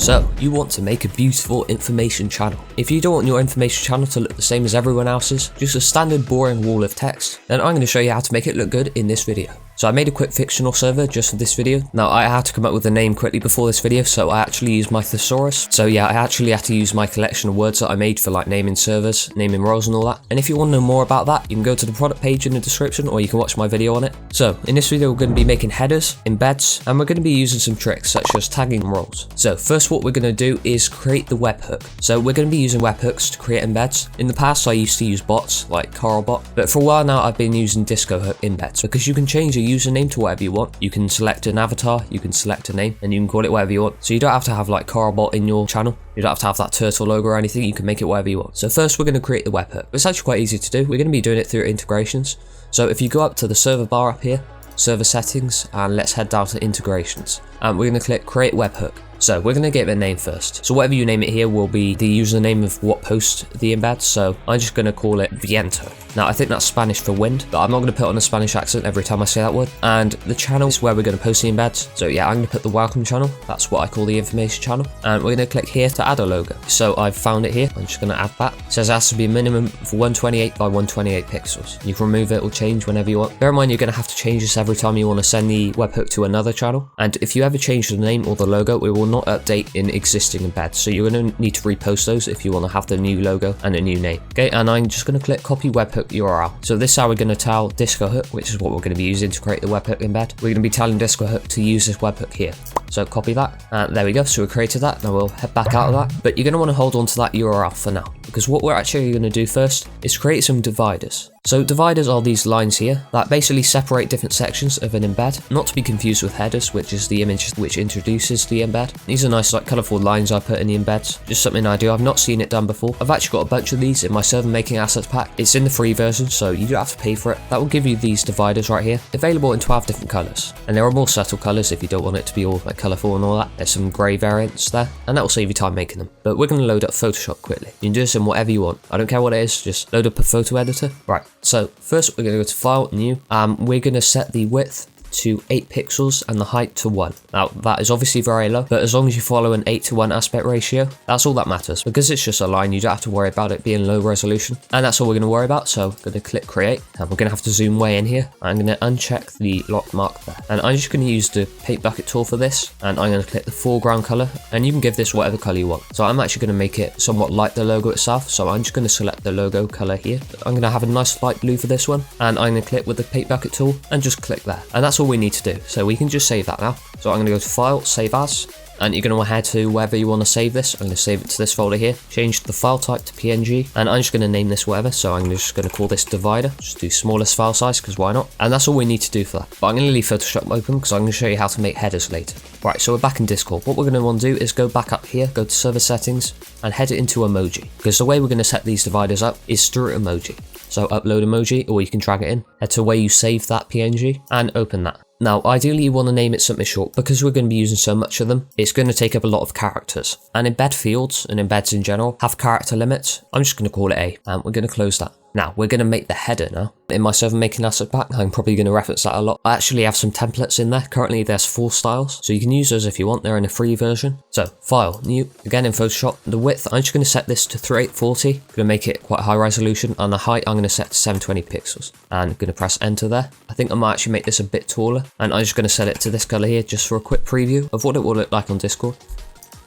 So, you want to make a beautiful information channel. If you don't want your information channel to look the same as everyone else's, just a standard boring wall of text, then I'm going to show you how to make it look good in this video. So I made a quick fictional server just for this video. Now I had to come up with a name quickly before this video, so I actually used my thesaurus. So yeah, I actually had to use my collection of words that I made for like naming servers, naming roles and all that. And if you want to know more about that, you can go to the product page in the description, or you can watch my video on it. So in this video, we're going to be making headers, embeds, and we're going to be using some tricks such as tagging roles. So first, what we're going to do is create the webhook. So we're going to be using webhooks to create embeds. In the past, I used to use bots like Carlbot, but for a while now, I've been using Discohook embeds because you can change a username to whatever you want. You can select an avatar, you can select a name, and you can call it whatever you want. So you don't have to have like Carlbot in your channel. You don't have to have that turtle logo or anything. You can make it whatever you want. So first, we're going to create the webhook. It's actually quite easy to do. We're going to be doing it through integrations. So if you go up to the server bar up here, server settings, and let's head down to integrations. And we're going to click create webhook. So we're going to give it a name first. So whatever you name it here will be the username of what post the embed. So I'm just going to call it Viento. Now I think that's Spanish for wind, but I'm not going to put on a Spanish accent every time I say that word. And the channel is where we're going to post the embeds. So yeah, I'm going to put the welcome channel. That's what I call the information channel. And we're going to click here to add a logo. So I've found it here. I'm just going to add that. It says it has to be a minimum of 128 by 128 pixels. You can remove it or change whenever you want. Bear in mind, you're going to have to change this every time you want to send the webhook to another channel. And if you ever change the name or the logo, it will not update in existing embeds. So you're going to need to repost those if you want to have the new logo and a new name. Okay, and I'm just going to click copy webhook URL. So this is how we're going to tell Discohook, which is what we're going to be using to create the webhook embed. We're going to be telling Discohook to use this webhook here. So copy that, and there we go. So we created that. Now we'll head back out of that, but you're going to want to hold on to that URL for now, because what we're actually going to do first is create some dividers. So dividers are these lines here that basically separate different sections of an embed, not to be confused with headers, which is the image which introduces the embed. These are nice like colourful lines I put in the embeds, just something I do. I've not seen it done before. I've actually got a bunch of these in my server making assets pack. It's in the free version, so you don't have to pay for it. That will give you these dividers right here, available in 12 different colours. And there are more subtle colours if you don't want it to be all like colourful and all that. There's some grey variants there, and that will save you time making them. But we're going to load up Photoshop quickly. You can do this in whatever you want. I don't care what it is, just load up a photo editor. Right, so first we're going to go to File, New. We're going to set the width to 8 pixels and the height to 1. Now that is obviously very low, but as long as you follow an 8:1 aspect ratio, that's all that matters. Because it's just a line, you don't have to worry about it being low resolution, and that's all we're going to worry about. So I'm going to click create, and we're going to have to zoom way in here. I'm going to uncheck the lock mark there, and I'm just going to use the paint bucket tool for this, and I'm going to click the foreground color, and you can give this whatever color you want. So I'm actually going to make it somewhat like the logo itself, so I'm just going to select the logo color here. I'm going to have a nice light blue for this one, and I'm going to click with the paint bucket tool and just click there, and that's all we need to do. So we can just save that now. So I'm going to go to File, Save As, and you're going to want to head to wherever you want to save this. I'm going to save it to this folder here, change the file type to PNG, and I'm just going to name this whatever. So I'm just going to call this divider, just do smallest file size because why not? And that's all we need to do for that. But I'm going to leave Photoshop open because I'm going to show you how to make headers later. Right, so we're back in Discord. What we're going to want to do is go back up here, go to server settings, and head it into emoji, because the way we're going to set these dividers up is through emoji. So upload emoji, or you can drag it in, head to where you save that PNG and open that. Now, ideally you want to name it something short, because we're going to be using so much of them, it's going to take up a lot of characters. And embed fields, and embeds in general, have character limits. I'm just going to call it A, and we're going to close that. Now, we're going to make the header now. In my server making asset pack, I'm probably going to reference that a lot. I actually have some templates in there. Currently, there's 4 styles, so you can use those if you want. They're in a free version. So, File, New, again in Photoshop. The width, I'm just going to set this to 3840. I'm going to make it quite high resolution, and the height, I'm going to set to 720 pixels. And I'm going to press Enter there. I think I might actually make this a bit taller, and I'm just going to set it to this color here, just for a quick preview of what it will look like on Discord.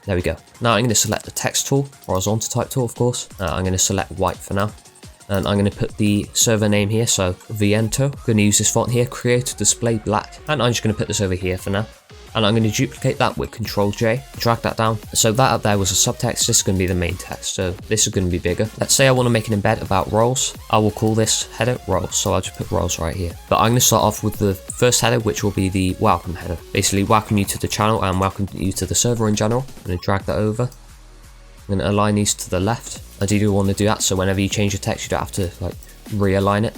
There we go. Now I'm going to select the text tool, horizontal type tool, of course. I'm going to select white for now. And I'm going to put the server name here, so Viento. I'm going to use this font here, create display black, and I'm just going to put this over here for now. And I'm going to duplicate that with Ctrl-J, drag that down. So that up there was a subtext, this is going to be the main text, so this is going to be bigger. Let's say I want to make an embed about roles. I will call this header roles, so I'll just put roles right here. But I'm going to start off with the first header, which will be the welcome header. Basically, welcome you to the channel and welcome you to the server in general. I'm going to drag that over. I'm going to align these to the left. I do want to do that, so whenever you change the text, you don't have to like realign it.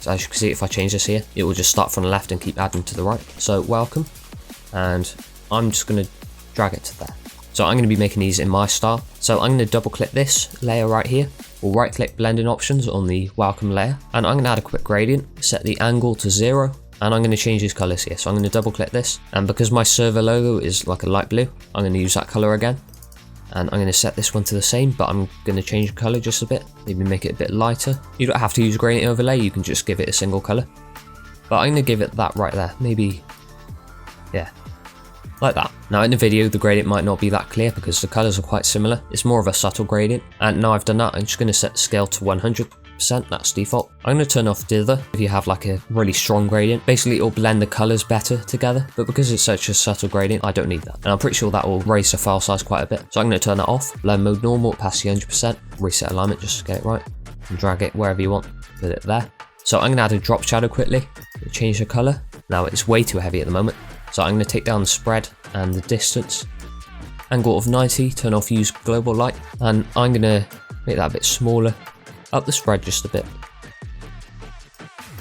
So as you can see, if I change this here, it will just start from the left and keep adding to the right. So welcome, and I'm just going to drag it to there. So I'm going to be making these in my style. So I'm going to double click this layer right here, or right click blending options on the welcome layer, and I'm going to add a quick gradient, set the angle to 0, and I'm going to change these colors here. So I'm going to double click this, and because my server logo is like a light blue, I'm going to use that color again, and I'm going to set this one to the same, but I'm going to change the color just a bit, maybe make it a bit lighter. You don't have to use gradient overlay, you can just give it a single color, but I'm going to give it that right there, maybe, yeah, like that. Now in the video the gradient might not be that clear because the colors are quite similar, it's more of a subtle gradient, and now I've done that, I'm just going to set the scale to 100%, that's default. I'm going to turn off dither if you have like a really strong gradient. Basically it'll blend the colors better together, but because it's such a subtle gradient I don't need that, and I'm pretty sure that will raise the file size quite a bit. So I'm going to turn that off, blend mode normal, past the 100%, reset alignment just to get it right, and drag it wherever you want, put it there. So I'm going to add a drop shadow quickly, change the color. Now it's way too heavy at the moment, so I'm going to take down the spread and the distance, angle of 90, turn off use global light, and I'm going to make that a bit smaller, up the spread just a bit,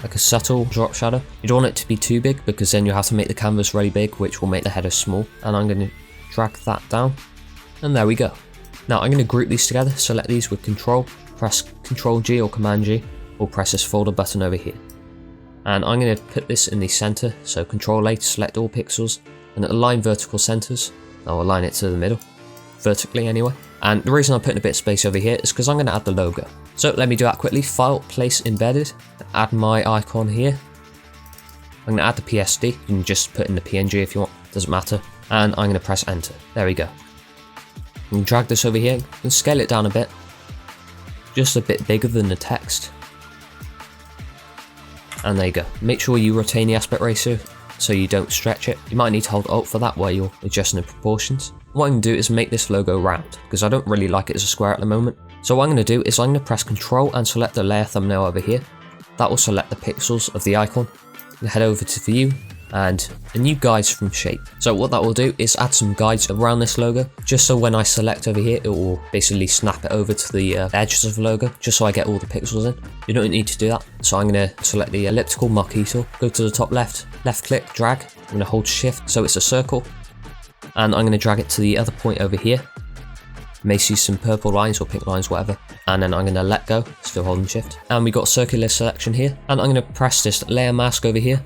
like a subtle drop shadow. You don't want it to be too big because then you have to make the canvas really big, which will make the header small, and I'm going to drag that down, and there we go. Now I'm going to group these together, select these with control, press Ctrl G or Command G, or press this folder button over here. And I'm going to put this in the center, so Ctrl A to select all pixels, and align vertical centers. I'll align it to the middle, vertically anyway. And the reason I'm putting a bit of space over here is because I'm going to add the logo. So let me do that quickly. File, place embedded, add my icon here. I'm going to add the PSD, you can just put in the PNG if you want, doesn't matter. And I'm going to press enter, there we go. And drag this over here, and scale it down a bit, just a bit bigger than the text. And there you go. Make sure you retain the aspect ratio so you don't stretch it. You might need to hold Alt for that while you're adjusting the proportions. What I'm going to do is make this logo round, because I don't really like it as a square at the moment. So what I'm going to do is I'm going to press Ctrl and select the layer thumbnail over here. That will select the pixels of the icon. Head over to view and a new guides from shape. So what that will do is add some guides around this logo, just so when I select over here it will basically snap it over to the edges of the logo, just so I get all the pixels in. You don't need to do that, so I'm going to select the elliptical marquee tool, go to the top left click, drag, I'm going to hold shift so it's a circle, and I'm going to drag it to the other point over here. You may see some purple lines or pink lines, whatever, and then I'm going to let go, still holding shift, and we got circular selection here, and I'm going to press this layer mask over here.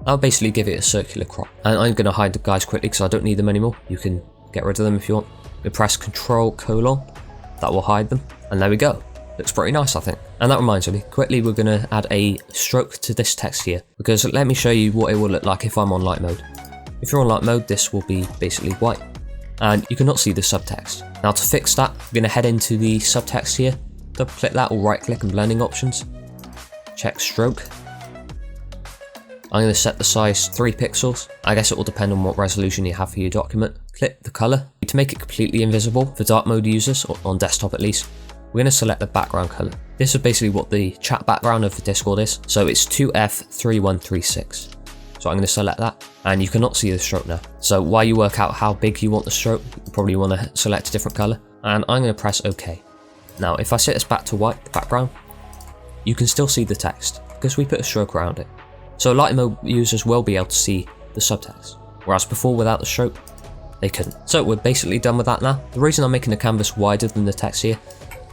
I'll basically give it a circular crop, and I'm going to hide the guys quickly because I don't need them anymore. You can get rid of them if you want. We press Ctrl:, that will hide them, and there we go. Looks pretty nice, I think. And that reminds me, quickly we're going to add a stroke to this text here, because let me show you what it will look like if I'm on light mode. If you're on light mode, this will be basically white, and you cannot see the subtext. Now to fix that, we're going to head into the subtext here, double click that or right click and blending options, check stroke. I'm going to set the size 3 pixels. I guess it will depend on what resolution you have for your document. Click the color. To make it completely invisible for dark mode users, or on desktop at least, we're going to select the background color. This is basically what the chat background of the Discord is. So it's 2F3136. So I'm going to select that, and you cannot see the stroke now. So while you work out how big you want the stroke, you probably want to select a different color, and I'm going to press OK. Now if I set this back to white, the background, you can still see the text because we put a stroke around it. So light mode users will be able to see the subtext, whereas before without the stroke, they couldn't. So we're basically done with that now. The reason I'm making the canvas wider than the text here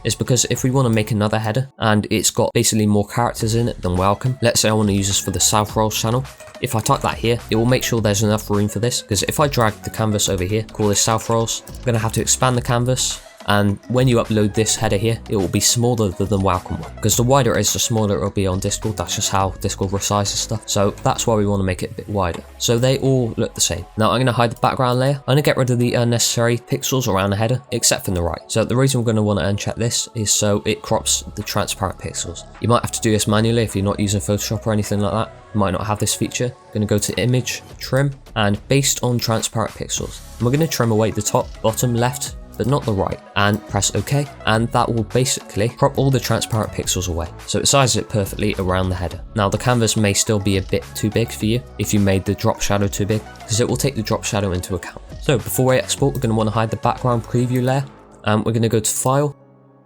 is because if we want to make another header and it's got basically more characters in it than welcome, let's say I want to use this for the South Rolls channel, if I type that here, it will make sure there's enough room for this, because if I drag the canvas over here, call this South Rolls, I'm going to have to expand the canvas, and when you upload this header here, it will be smaller than the welcome one, because the wider it is, the smaller it will be on Discord. That's just how Discord resizes stuff, so that's why we want to make it a bit wider, so they all look the same. Now I'm going to hide the background layer. I'm going to get rid of the unnecessary pixels around the header, except from the right. So the reason we're going to want to uncheck this is so it crops the transparent pixels. You might have to do this manually if you're not using Photoshop or anything like that. You might not have this feature. I'm going to go to image, trim, and based on transparent pixels, and we're going to trim away the top, bottom, left, but not the right, and press OK, and that will basically crop all the transparent pixels away, so it sizes it perfectly around the header. Now the canvas may still be a bit too big for you if you made the drop shadow too big, because it will take the drop shadow into account. So before we export, we're going to want to hide the background preview layer, and we're going to go to File,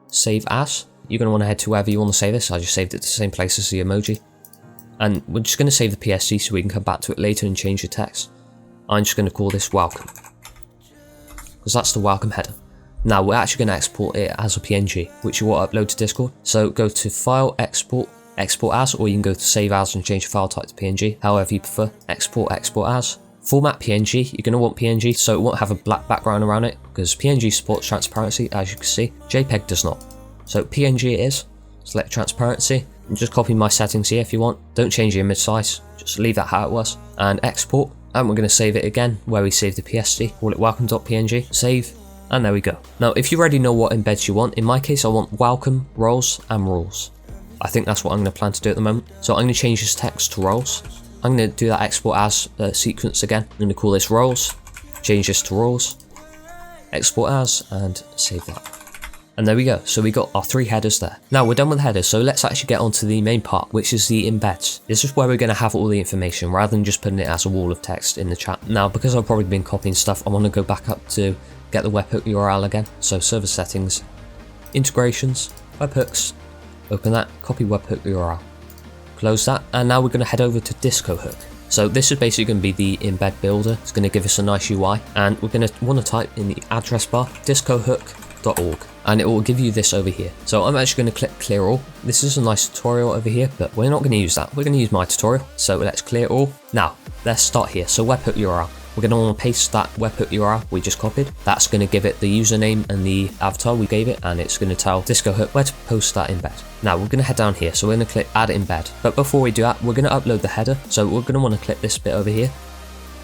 Save As. You're going to want to head to wherever you want to save this. I just saved it to the same place as the emoji, and we're just going to save the PSD so we can come back to it later and change the text. I'm just going to call this Welcome, because that's the welcome header. Now we're actually going to export it as a PNG, which you will upload to Discord. So go to File, Export, export as, or you can go to save as and change the file type to PNG, however you prefer. Export as. Format PNG, you're going to want PNG so it won't have a black background around it, because PNG supports transparency, as you can see. JPEG does not. So PNG it is. Select transparency, and just copy my settings here if you want. Don't change the image size, just leave that how it was. And export, and we're going to save it again where we saved the PSD, call it welcome.png, save, and there we go. Now if you already know what embeds you want, in my case I want welcome, roles, and rules. I think that's what I'm going to plan to do at the moment. So I'm going to change this text to roles. I'm going to do that export as sequence again. I'm going to call this roles, change this to roles, export as, and save that. And there we go, so we got our 3 headers there. Now we're done with headers, so let's actually get on to the main part, which is the embeds. This is where we're going to have all the information, rather than just putting it as a wall of text in the chat. Now, because I've probably been copying stuff, I want to go back up to get the webhook URL again. So server settings, integrations, webhooks, open that, copy webhook URL, close that, and now we're going to head over to Discohook. So this is basically going to be the embed builder. It's going to give us a nice UI, and we're going to want to type in the address bar discohook.org, and it will give you this over here. So I'm actually going to click clear all. This is a nice tutorial over here, but we're not going to use that. We're going to use my tutorial. So let's clear all. Now let's start here. So webhook URL. We're going to want to paste that webhook URL we just copied. That's going to give it the username and the avatar we gave it, and it's going to tell Discohook where to post that embed. Now we're going to head down here, so we're going to click add embed. But before we do that, we're going to upload the header. So we're going to want to click this bit over here,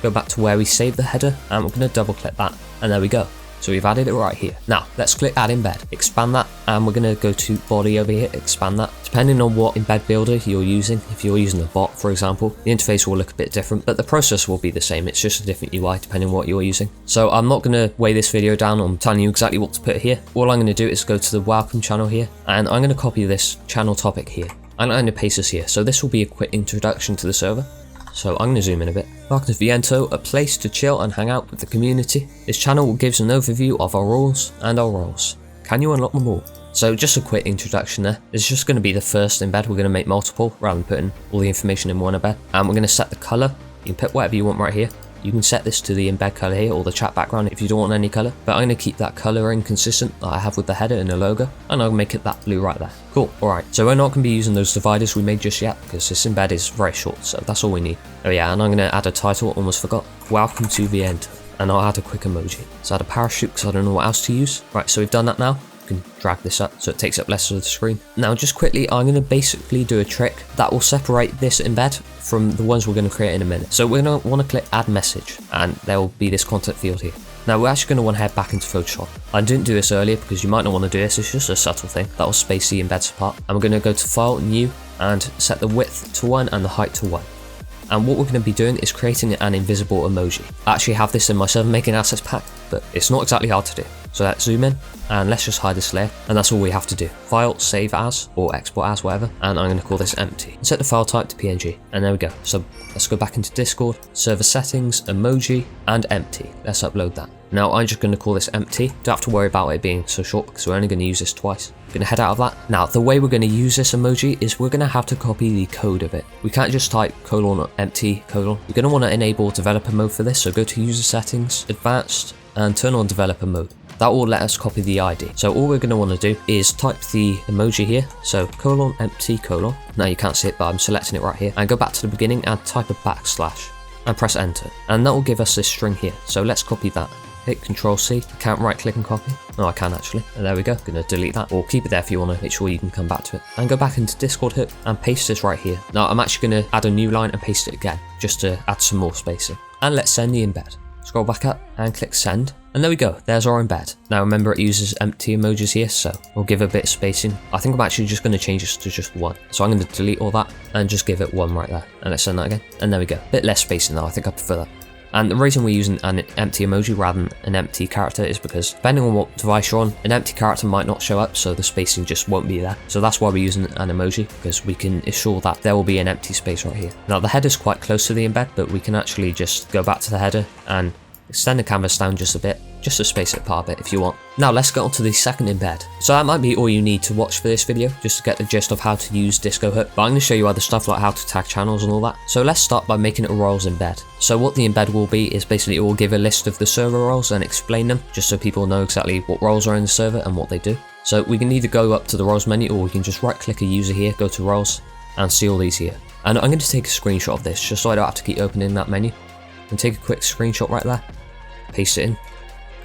go back to where we saved the header, and we're going to double click that, and there we go. So we've added it right here. Now let's click add embed, expand that, and we're going to go to body over here, expand that. Depending on what embed builder you're using, if you're using a bot for example, the interface will look a bit different, but the process will be the same. It's just a different UI depending on what you're using. So I'm not going to weigh this video down on telling you exactly what to put here. All I'm going to do is go to the welcome channel here, and I'm going to copy this channel topic here, and I'm going to paste this here. So this will be a quick introduction to the server. So I'm going to zoom in a bit. Welcome to Viento, a place to chill and hang out with the community. This channel gives an overview of our rules and our roles. Can you unlock them all? So just a quick introduction there. It's just going to be the first embed. We're going to make multiple rather than putting all the information in one embed. And we're going to set the color. You can put whatever you want right here. You can set this to the embed color here, or the chat background if you don't want any color. But I'm going to keep that coloring consistent that I have with the header and the logo, and I'll make it that blue right there. Cool. Alright, so we're not going to be using those dividers we made just yet, because this embed is very short, so that's all we need. Oh yeah, and I'm going to add a title, almost forgot. Welcome to Viento. And I'll add a quick emoji. So add a parachute, because I don't know what else to use. Right, so we've done that now. Can drag this up so it takes up less of the screen. Now just quickly, I'm going to basically do a trick that will separate this embed from the ones we're going to create in a minute. So we're going to want to click add message, and there will be this content field here. Now we're actually going to want to head back into Photoshop. I didn't do this earlier because you might not want to do this, it's just a subtle thing. That will space the embeds apart. And we're going to go to file, new, and set the width to 1 and the height to 1. And what we're going to be doing is creating an invisible emoji. I actually have this in my server making assets pack, but it's not exactly hard to do. So let's zoom in, and let's just hide this layer, and that's all we have to do. File, save as, or export as, whatever, and I'm going to call this empty. And set the file type to PNG, and there we go. So let's go back into Discord, server settings, emoji, and empty. Let's upload that. Now I'm just going to call this empty. Don't have to worry about it being so short because we're only going to use this twice. We're going to head out of that. Now the way we're going to use this emoji is we're going to have to copy the code of it. We can't just type colon or empty colon. You're going to want to enable developer mode for this, so go to user settings, advanced, and turn on developer mode. That will let us copy the ID. So all we're going to want to do is type the emoji here. So colon, empty, colon. Now you can't see it, but I'm selecting it right here. And go back to the beginning and type a backslash and press enter. And that will give us this string here. So let's copy that. Hit Control C. I can't right click and copy. No, I can actually. And there we go. Gonna delete that, or keep it there if you want to make sure you can come back to it. And go back into Discohook and paste this right here. Now I'm actually going to add a new line and paste it again, just to add some more spacing. And let's send the embed. Scroll back up and click send, and there we go, there's our embed. Now remember it uses empty emojis here, so we'll give a bit of spacing. I think I'm actually just going to change this to just 1. So I'm going to delete all that and just give it 1 right there. And let's send that again, and there we go. Bit less spacing though, I think I prefer that. And the reason we're using an empty emoji rather than an empty character is because depending on what device you're on, an empty character might not show up, so the spacing just won't be there. So that's why we're using an emoji, because we can ensure that there will be an empty space right here. Now the header's quite close to the embed, but we can actually just go back to the header and extend the canvas down just a bit, just to space it apart a bit if you want. Now let's get on to the second embed. So that might be all you need to watch for this video, just to get the gist of how to use Discohook, but I'm going to show you other stuff like how to tag channels and all that. So let's start by making it a roles embed. So what the embed will be is basically it will give a list of the server roles and explain them, just so people know exactly what roles are in the server and what they do. So we can either go up to the roles menu, or we can just right click a user here, go to roles, and see all these here. And I'm going to take a screenshot of this just so I don't have to keep opening that menu. And take a quick screenshot right there, paste it in.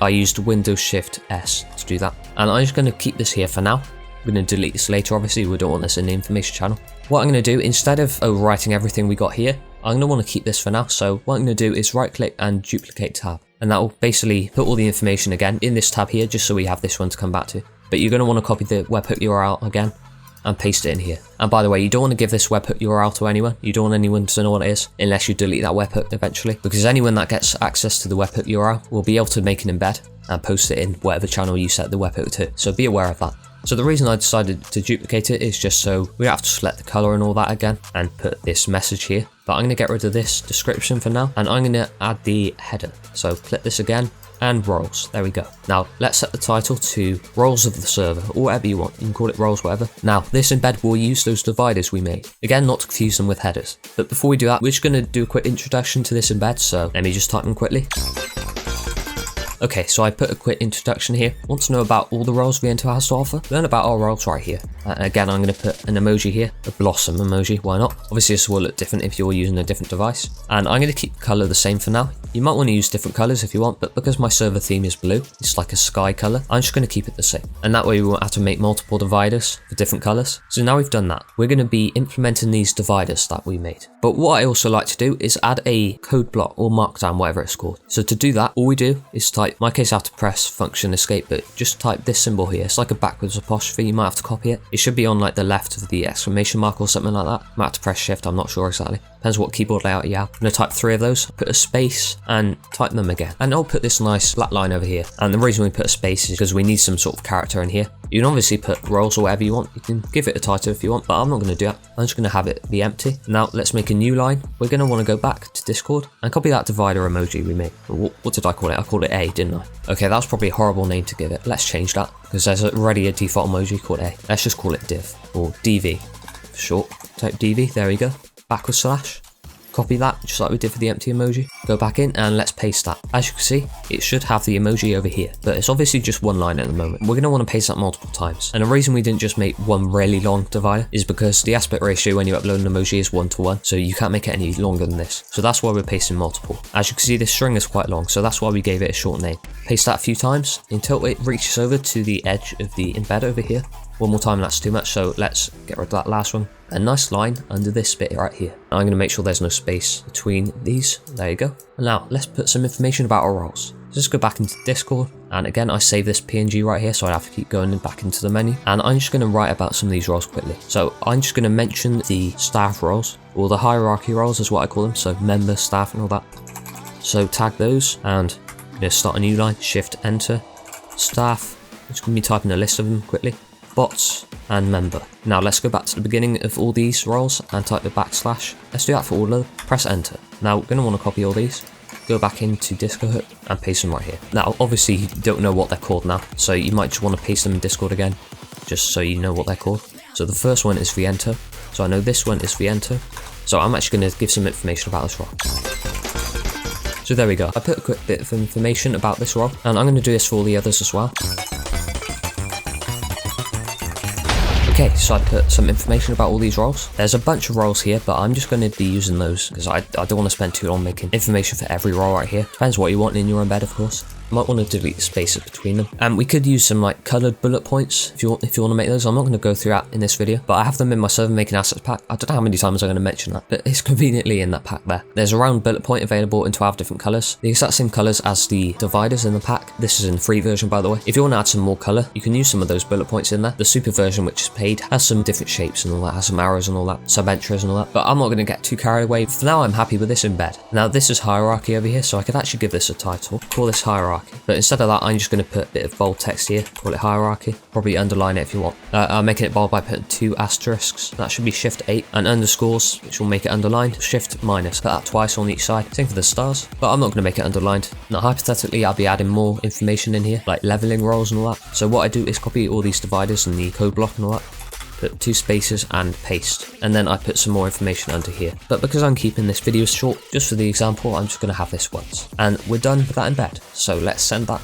I used Windows Shift S to do that. And I'm just going to keep this here for now. I'm going to delete this later, obviously, we don't want this in the information channel. What I'm going to do, instead of overwriting everything we got here, I'm going to want to keep this for now. So what I'm going to do is right click and duplicate tab. And that will basically put all the information again in this tab here, just so we have this one to come back to. But you're going to want to copy the webhook URL again and paste it in here. And by the way, you don't want to give this webhook URL to anyone. You don't want anyone to know what it is unless you delete that webhook eventually, because anyone that gets access to the webhook URL will be able to make an embed and post it in whatever channel you set the webhook to. So be aware of that. So the reason I decided to duplicate it is just so we don't have to select the color and all that again and put this message here. But I'm going to get rid of this description for now, and I'm going to add the header. So click this again and roles. There we go. Now let's set the title to roles of the server, or whatever you want. You can call it roles, whatever. Now this embed will use those dividers we made. Again, not to confuse them with headers. But before we do that, we're just going to do a quick introduction to this embed. So let me just type them quickly. Okay, so I put a quick introduction here. Want to know about all the roles VENTO has to offer? Learn about our roles right here. Again, I'm going to put an emoji here, a blossom emoji, why not? Obviously this will look different if you're using a different device. And I'm going to keep the color the same for now. You might want to use different colors if you want, but because my server theme is blue, it's like a sky color, I'm just going to keep it the same. And that way we won't have to make multiple dividers for different colors. So now we've done that, we're going to be implementing these dividers that we made. But what I also like to do is add a code block or markdown, whatever it's called. So to do that, all we do is type, in my case I have to press function escape, but just type this symbol here. It's like a backwards apostrophe, you might have to copy it. It should be on like the left of the exclamation mark or something like that. Might have to press shift, I'm not sure exactly. Depends what keyboard layout you have. I'm going to type 3 of those, put a space and type them again. And I'll put this nice flat line over here. And the reason we put a space is because we need some sort of character in here. You can obviously put roles or whatever you want. You can give it a title if you want, but I'm not going to do that. I'm just going to have it be empty. Now let's make a new line. We're going to want to go back to Discord and copy that divider emoji we made. What did I call it? I called it A, didn't I? Okay, that was probably a horrible name to give it. Let's change that because there's already a default emoji called A. Let's just call it div or DV for short. Type DV, there we go. Backward slash. Copy that, just like we did for the empty emoji. Go back in and let's paste that. As you can see, it should have the emoji over here, but it's obviously just one line at the moment. We're going to want to paste that multiple times. And the reason we didn't just make one really long divider is because the aspect ratio when you upload an emoji is 1:1, so you can't make it any longer than this. So that's why we're pasting multiple. As you can see, this string is quite long, so that's why we gave it a short name. Paste that a few times until it reaches over to the edge of the embed over here. One more time, that's too much, so let's get rid of that last one. A nice line under this bit right here. I'm going to make sure there's no space between these. There you go. And now let's put some information about our roles. Just go back into Discord, and again I save this PNG right here so I have to keep going back into the menu, and I'm just going to write about some of these roles quickly. So I'm just going to mention the staff roles, or the hierarchy roles is what I call them, so member, staff and all that. So tag those, and I'm going to start a new line, shift enter, staff, I'm just going to be typing a list of them quickly, bots and member. Now let's go back to the beginning of all these roles and type the backslash. Let's do that for all of them, press enter. Now we're going to want to copy all these, go back into Discohook and paste them right here. Now obviously you don't know what they're called now, so you might just want to paste them in Discord again, just so you know what they're called. So the first one is VENTO, so I know this one is VENTO, so I'm actually going to give some information about this role. So there we go, I put a quick bit of information about this role, and I'm going to do this for all the others as well. Okay, so I put some information about all these roles. There's a bunch of roles here, but I'm just going to be using those because I don't want to spend too long making information for every role right here. Depends what you want in your embed, of course. Might want to delete the spaces between them. And we could use some like coloured bullet points if you want to make those. I'm not going to go through that in this video, but I have them in my server making assets pack. I don't know how many times I'm going to mention that, but it's conveniently in that pack there. There's a round bullet point available in 12 different colours. The exact same colours as the dividers in the pack. This is in the free version, by the way. If you want to add some more colour, you can use some of those bullet points in there. The super version, which is paid, has some different shapes and all that, has some arrows and all that, sub-entries and all that, but I'm not going to get too carried away. For now, I'm happy with this embed. Now this is hierarchy over here, so I could actually give this a title, call this hierarchy, but instead of that, I'm just going to put a bit of bold text here, call it hierarchy, probably underline it if you want. I'm making it bold by putting 2 asterisks, that should be shift 8, and underscores, which will make it underlined, shift minus, put that twice on each side, same for the stars, but I'm not going to make it underlined. Now hypothetically, I'll be adding more information in here, like leveling roles and all that, so what I do is copy all these dividers and the code block and all that, put 2 spaces and paste, and then I put some more information under here. But because I'm keeping this video short, just for the example, I'm just going to have this once, and we're done with that embed. So let's send that.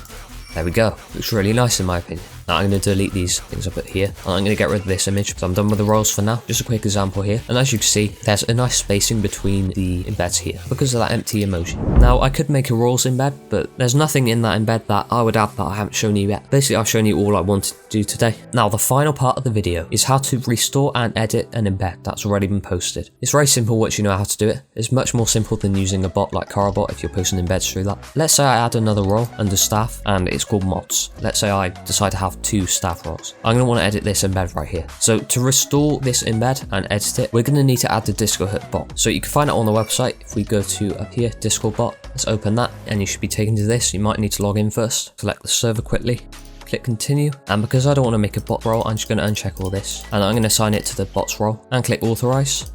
There we go. Looks really nice in my opinion. Now I'm going to delete these things I put here, and I'm going to get rid of this image, so I'm done with the roles for now. Just a quick example here, and as you can see, there's a nice spacing between the embeds here, because of that empty emoji. Now I could make a roles embed, but there's nothing in that embed that I would add that I haven't shown you yet. Basically, I've shown you all I wanted to do today. Now the final part of the video is how to restore and edit an embed that's already been posted. It's very simple once you know how to do it. It's much more simple than using a bot like Carabot if you're posting embeds through that. Let's say I add another role under staff and it's called mods. Let's say I decide to have 2 staff roles. I'm going to want to edit this embed right here. So to restore this embed and edit it, we're going to need to add the Discohook bot. So you can find it on the website. If we go to up here, Discord bot, let's open that, and you should be taken to this. You might need to log in first. Select the server quickly. Click continue, and because I don't want to make a bot role, I'm just going to uncheck all this, and I'm going to assign it to the bots role and click authorize.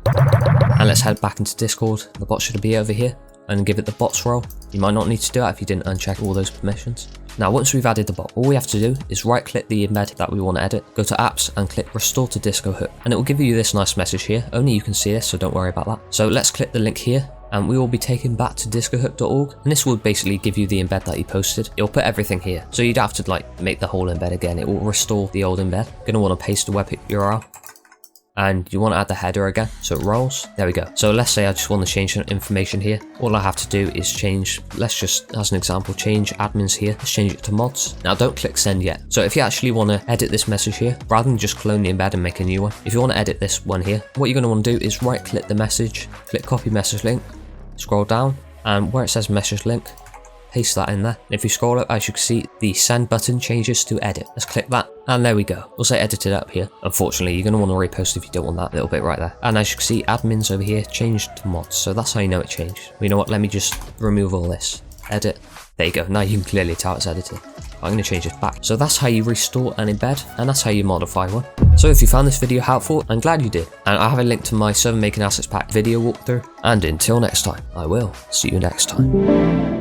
And let's head back into Discord. The bot should be over here, and give it the bots role. You might not need to do that if you didn't uncheck all those permissions. Now once we've added the bot, all we have to do is right click the embed that we want to edit, go to apps and click restore to Discohook, and it will give you this nice message here. Only you can see this, so don't worry about that. So let's click the link here, and we will be taken back to discohook.org, and this will basically give you the embed that you posted. It'll put everything here, so you'd have to like make the whole embed again. It will restore the old embed. You're going to want to paste the webhook URL, and you want to add the header again, so it rolls. There we go. So let's say I just want to change some information here. All I have to do is change, let's just, as an example, change admins here. Let's change it to mods. Now don't click send yet. So if you actually want to edit this message here, rather than just clone the embed and make a new one, if you want to edit this one here, what you're going to want to do is right click the message, click copy message link, scroll down, and where it says message link, paste that in there. And if you scroll up, as you can see, the send button changes to edit. Let's click that, and there we go. We'll say edited up here. Unfortunately, you're going to want to repost if you don't want that little bit right there. And as you can see, admins over here changed to mods, so that's how you know it changed. You know what, let me just remove all this. Edit. There you go. Now you can clearly tell it's edited. I'm going to change this back. So that's how you restore an embed, and that's how you modify one. So if you found this video helpful, I'm glad you did. And I have a link to my server making assets pack video walkthrough. And until next time, I will see you next time.